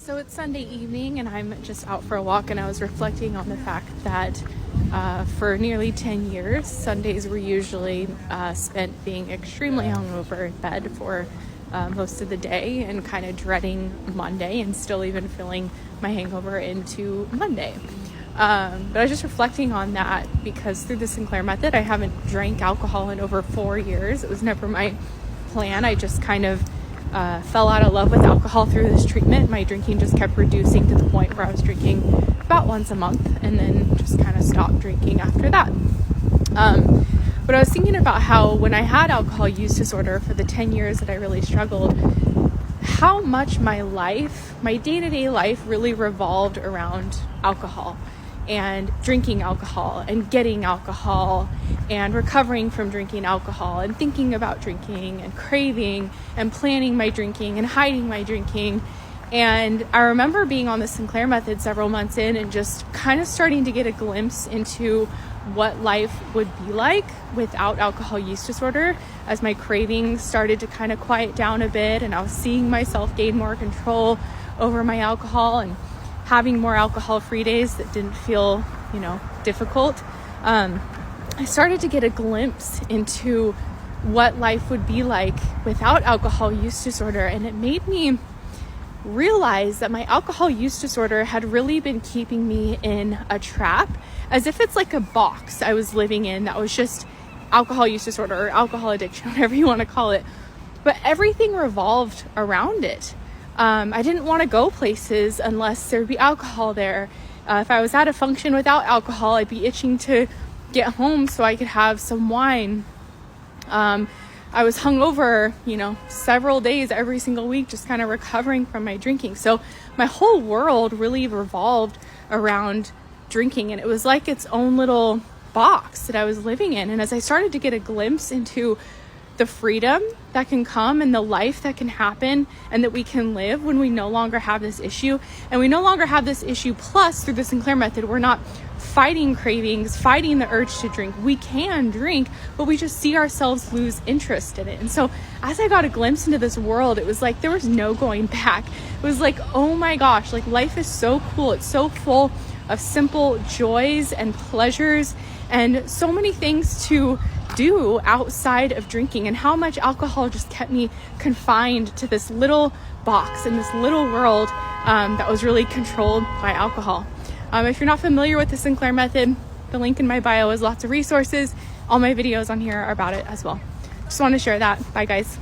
So it's Sunday evening and I'm just out for a walk, and I was reflecting on the fact that for nearly 10 years, Sundays were usually spent being extremely hungover in bed for most of the day and kind of dreading Monday and still even feeling my hangover into Monday. But I was just reflecting on that because through the Sinclair Method, I haven't drank alcohol in over 4 years. It was never my plan. I just kind of fell out of love with alcohol through this treatment. My drinking just kept reducing to the point where I was drinking about once a month and then just kind of stopped drinking after that. But I was thinking about how when I had alcohol use disorder for the 10 years that I really struggled, how much my life, my day-to-day life really revolved around alcohol and drinking alcohol and getting alcohol and recovering from drinking alcohol and thinking about drinking and craving and planning my drinking and hiding my drinking. And I remember being on the Sinclair Method several months in and just kind of starting to get a glimpse into what life would be like without alcohol use disorder as my cravings started to kind of quiet down a bit, and I was seeing myself gain more control over my alcohol and having more alcohol-free days that didn't feel, difficult. I started to get a glimpse into what life would be like without alcohol use disorder, and it made me realize that my alcohol use disorder had really been keeping me in a trap, as if it's like a box I was living in that was just alcohol use disorder or alcohol addiction, whatever you want to call it. But everything revolved around it. I didn't want to go places unless there'd be alcohol there. If I was at a function without alcohol, I'd be itching to get home so I could have some wine. I was hungover, several days every single week, just kind of recovering from my drinking. So my whole world really revolved around drinking, and it was like its own little box that I was living in. And as I started to get a glimpse into the freedom that can come and the life that can happen and that we can live when we no longer have this issue, and we no longer have this issue, plus through the Sinclair Method, we're not fighting cravings, fighting the urge to drink. We can drink, but we just see ourselves lose interest in it. And so as I got a glimpse into this world, it was like there was no going back. It was like, oh my gosh, like life is so cool. It's so full of simple joys and pleasures and so many things to do outside of drinking, and how much alcohol just kept me confined to this little box in this little world that was really controlled by alcohol. If you're not familiar with the Sinclair Method, the link in my bio has lots of resources. All my videos on here are about it as well. Just want to share that. Bye, guys.